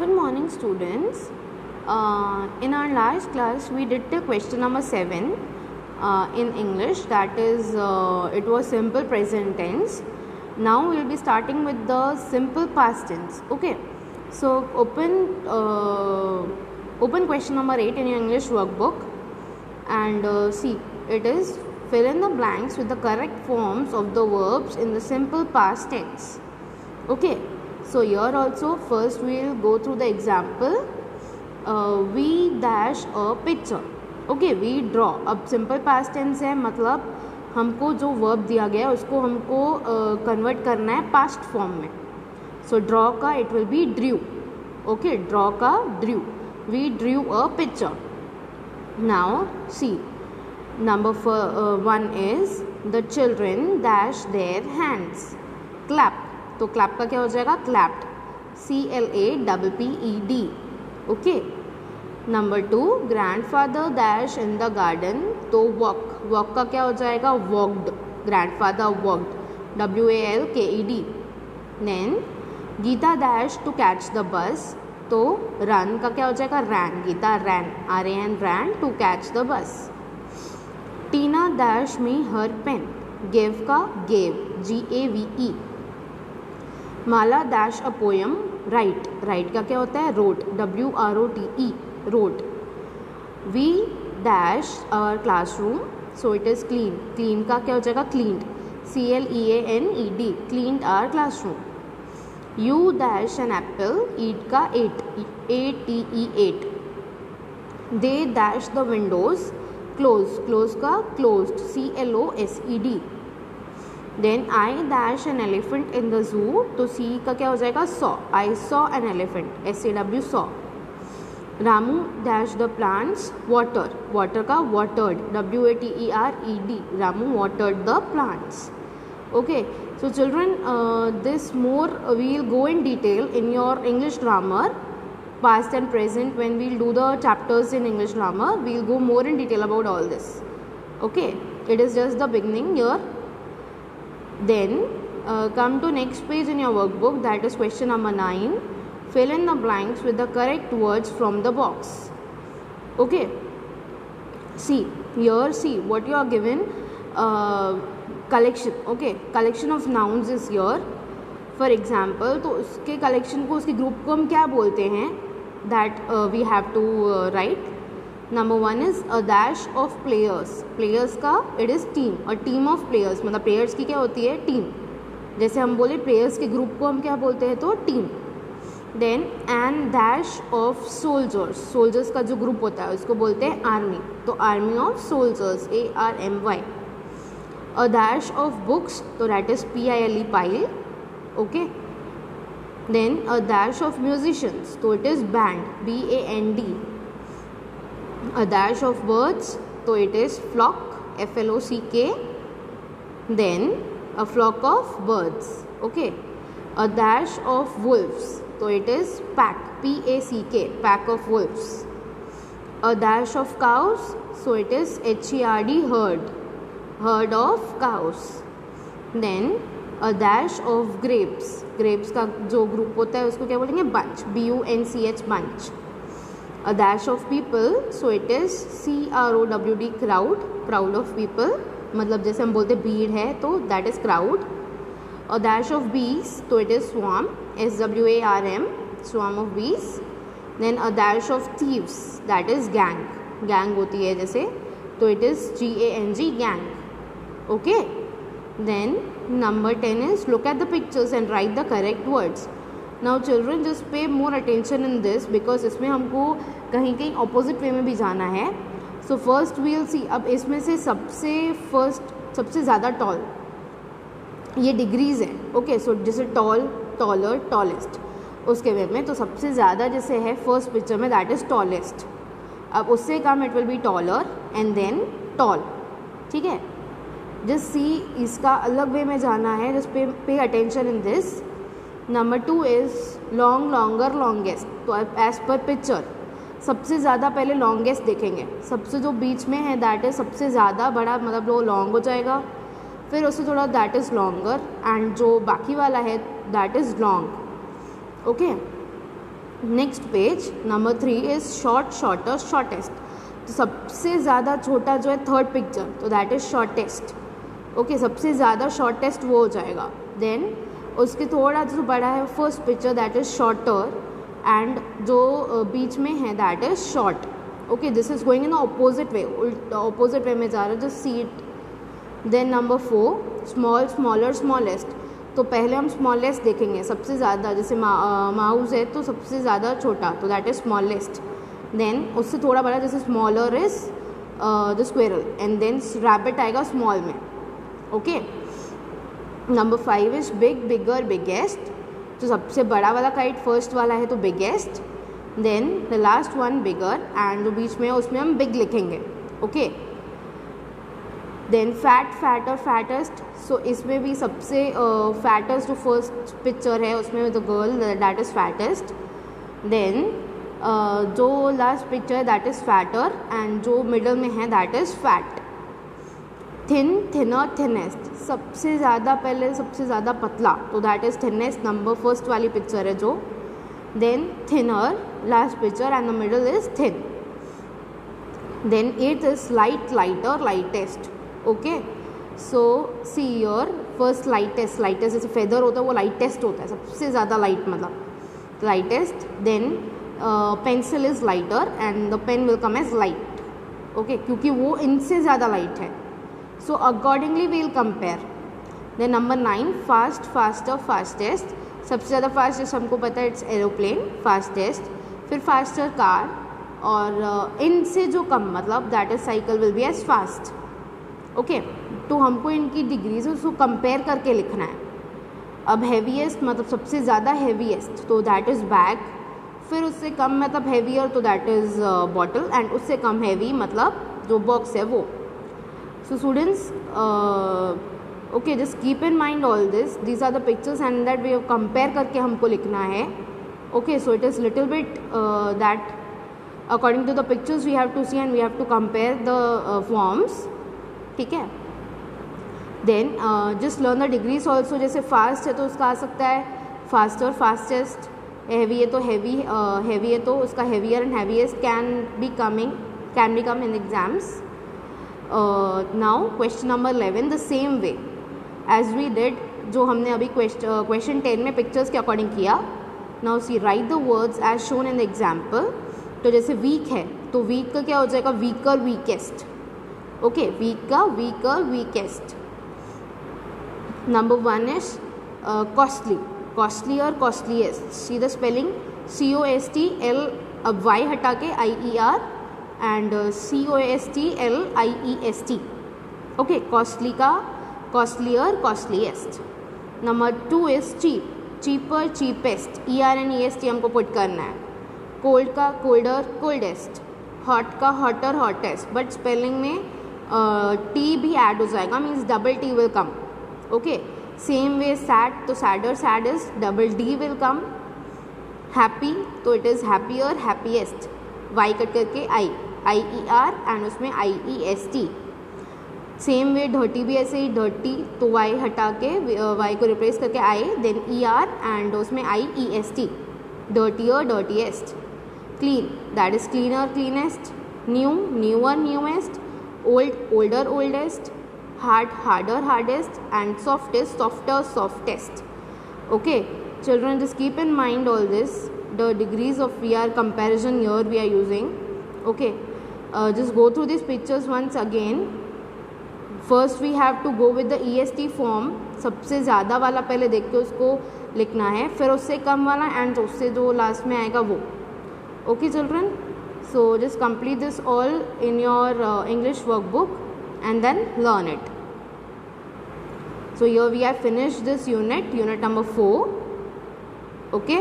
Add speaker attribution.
Speaker 1: Good morning, students. In our last class, we did the question number 7 in English. That is, it was simple present tense. Now we'll be starting with the simple past tense. Okay. So open question number 8 in your English workbook, and see, it is fill in the blanks with the correct forms of the verbs in the simple past tense. Okay. So here also first we will go through the example. We dash a picture. Okay, we draw. अब simple past tense है, मतलब हमको जो verb दिया गया है उसको हमको कन्वर्ट करना है पास्ट फॉर्म में. सो ड्रॉ का it will be drew. Okay, draw का drew. We drew a picture. Now see, number 1 is the children dash their hands. Clap. तो क्लैप का क्या हो जाएगा? Clapped. CLAPPED. Okay. Number 2, grandfather dash in the garden. तो walk. Walk का क्या हो जाएगा? Walked. Grandfather walked. WALKED. Then Geeta dash to catch the bus. तो रन का क्या हो जाएगा? रैन. Geeta ran. RAN ran to catch the bus. Tina dash me her pen. Give का gave. GAVE. Mala dash a poem. Right. Right का क्या होता है? Wrote. WROTE. Wrote. We dash our classroom. So it is clean. Clean का क्या हो जाएगा? Cleaned. CLEANED. Cleaned our classroom. You dash an apple. Eat का ate. ATE 8. They dash the windows. Close. Close का closed. CLOSED. Then I dash N elephant in the zoo. तो see का क्या हो जाएगा? Saw. I saw an elephant. SAW saw. Ramu dash the plants. Water. Water का watered. WATERED. Ramu watered the plants. Okay. So children, this more we will go in detail in your English grammar past and present. When we'll do the chapters in English grammar, we'll go more in detail about all this. Okay, it is just the beginning here. Then come to next page in your workbook, that is question number 9. Fill in the blanks with the correct words from the box. Okay, see here, see what you are given. Collection. Okay, collection of nouns is here. For example, तो उसके collection को, उसके group को हम क्या बोलते हैं? That we have to write. Number 1 is a dash of players. Players का it is team. A team of players, मतलब players की क्या होती है? टीम. जैसे हम बोले players के ग्रुप को हम क्या बोलते हैं? तो team. Then an dash of soldiers. Soldiers का जो ग्रुप होता है उसको बोलते हैं आर्मी. तो army of soldiers. ARMY. A dash of books. तो that is PILE. pile. Okay. Then a dash of musicians. So it is band. BAND. A dash of birds. So it is flock. FLOCK. Then a flock of birds. Okay. A dash of wolves. So it is pack. PACK. Pack of wolves. A dash of cows. So it is HERD. herd. Herd of cows. Then a dash of grapes. grapes का जो group होता है उसको क्या बोलेंगे? bunch. BUNCH bunch. A dash of people. so it is CROWD crowd. crowd of people, मतलब जैसे हम बोलते भीड़ है तो that is crowd. A dash of bees. तो it is swarm. SWARM. swarm of bees. Then a dash of thieves. that is gang. gang होती है जैसे, तो it is GANG gang. okay. Then number 10 is look at the pictures and write the correct words. Now children, just pay more attention in this because इसमें हमको कहीं कहीं opposite way में भी जाना है. So first we will see. अब इसमें से सबसे ज़्यादा tall, ये डिग्रीज है. ओके, सो जैसे टॉल, टॉलर, टॉलेस्ट उसके वे में, तो सबसे ज़्यादा जैसे है फर्स्ट पिक्चर में दैट इज़ टॉलेस्ट. अब उससे कम it will be taller and then tall. ठीक है, जस्ट सी इसका अलग वे में जाना है. Just pay attention in this. Number 2 is long, longer, longest. तो एज पर पिक्चर सबसे ज़्यादा पहले लॉन्गेस्ट देखेंगे. सबसे जो बीच में है दैट इज़ सबसे ज़्यादा बड़ा, मतलब वो लॉन्ग हो जाएगा. फिर उससे थोड़ा दैट इज़ लॉन्गर, एंड जो बाकी वाला है that is long. Okay, next page number 3 is short, shorter, shortest. तो सबसे ज़्यादा छोटा जो है थर्ड पिक्चर, तो दैट इज़ शॉर्टेस्ट. ओके, सबसे ज़्यादा शॉर्टेस्ट वो हो जाएगा. देन उसके थोड़ा जो बड़ा है first picture, that is shorter, and जो बीच में है that is short. Okay, this is going in opposite way, opposite way में जा रहा है, just see it. Then number 4 small, smaller, smallest. तो पहले हम स्मॉलेस्ट देखेंगे, सबसे ज़्यादा. जैसे माउस है तो सबसे ज़्यादा छोटा, तो दैट इज़ स्मॉलेस्ट. देन उससे थोड़ा बड़ा, जैसे smaller is the squirrel, and then rabbit आएगा स्मॉल में. Okay, number 5 is big, bigger, biggest. तो सबसे बड़ा वाला काइट फर्स्ट वाला है तो biggest. Then the last one bigger, and जो बीच में है उसमें हम बिग लिखेंगे. Okay, then fat, fatter, fattest. So इसमें भी सबसे फैटेस्ट जो फर्स्ट पिक्चर है उसमें the girl, that is fattest. Then जो लास्ट पिक्चर है दैट इज़ फैटर, एंड जो मिडल में है that is fat. Thin, thinner, thinnest. सबसे ज़्यादा पहले सबसे ज़्यादा पतला, तो that is thinnest, number first वाली पिक्चर है जो. Then thinner last picture, and the middle is thin. Then 8th is light, lighter, lightest. Okay, so see your first lightest. Lightest जैसे फेदर होता है वो लाइटेस्ट होता है, सबसे ज़्यादा लाइट मतलब lightest. Then pencil is lighter, and the pen will come as light. Okay, क्योंकि वो इनसे ज़्यादा लाइट है. So accordingly we will compare. Then number 9 fast, faster, fastest. सबसे ज़्यादा फास्टेस्ट हमको पता है इट्स एरोप्लेन, फास्टेस्ट. फिर फास्टर कार, और इनसे जो कम मतलब that is cycle will be as fast. Okay, तो हमको इनकी डिग्रीज उसको कंपेयर करके लिखना है. अब हैवीएस्ट मतलब सबसे ज़्यादा हैवीएस्ट, तो दैट इज़ बैग. फिर उससे कम मतलब हैवियर, तो दैट इज़ बॉटल, एंड उससे कम हैवी मतलब जो बॉक्स है वो. So students, okay, just keep in mind all this, these are the pictures, and that way compare करके हमको लिखना है. Okay, so it is little bit that according to the pictures we have to see, and we have to compare the forms. ठीक है. Then just learn the degrees also. जैसे fast है तो उसका आ सकता है फास्टर, फास्टेस्ट. हैवी है तो हैवी, हैवी है तो उसका heavier and heaviest can be come in exams. Now question number 11 the same way as we did, जो हमने अभी क्वेश्चन 10 में पिक्चर्स के अकॉर्डिंग किया. Now see write the words as shown in the example. तो जैसे वीक है तो वीक का क्या हो जाएगा, वीकर, वीकेस्ट. ओके, वीक का weaker, weakest. Number 1 is costly, costlier, costliest. See the spelling, COSTL, अब Y हटा के IER, and COSTLIEST. Okay, costly का costlier, costliest. Number 2 is cheap, cheaper, cheapest. ERN EST हमको पुट करना है. Cold का colder, coldest. Hot का hotter, hottest. But spelling में टी भी ऐड हो जाएगा, means double T will come. Okay, same way sad तो sadder, saddest, double D will come. Happy तो it is happier, happiest. Y cut करके IER, and उसमें IEST. Same way dirty भी ऐसे ही, डर्टी तो वाई हटा के वाई को रिप्लेस करके आई, देन ER, एंड उसमें IEST. Dirtier, dirtiest. Clean that is cleaner, cleanest. New, newer, newest. Old, older, oldest. Hard, harder, hardest. And softest, softer, softest. Okay children, just keep in mind all this, the degrees of VR comparison here we are using. Okay, just go through these pictures once again. First we have to go with the EST form. सबसे ज़्यादा वाला पहले देख के उसको लिखना है, फिर उससे कम वाला, एंड उससे जो लास्ट में आएगा वो. Okay children, so just complete this all in your English workbook and then learn it. So here we have finished this unit number 4. Okay.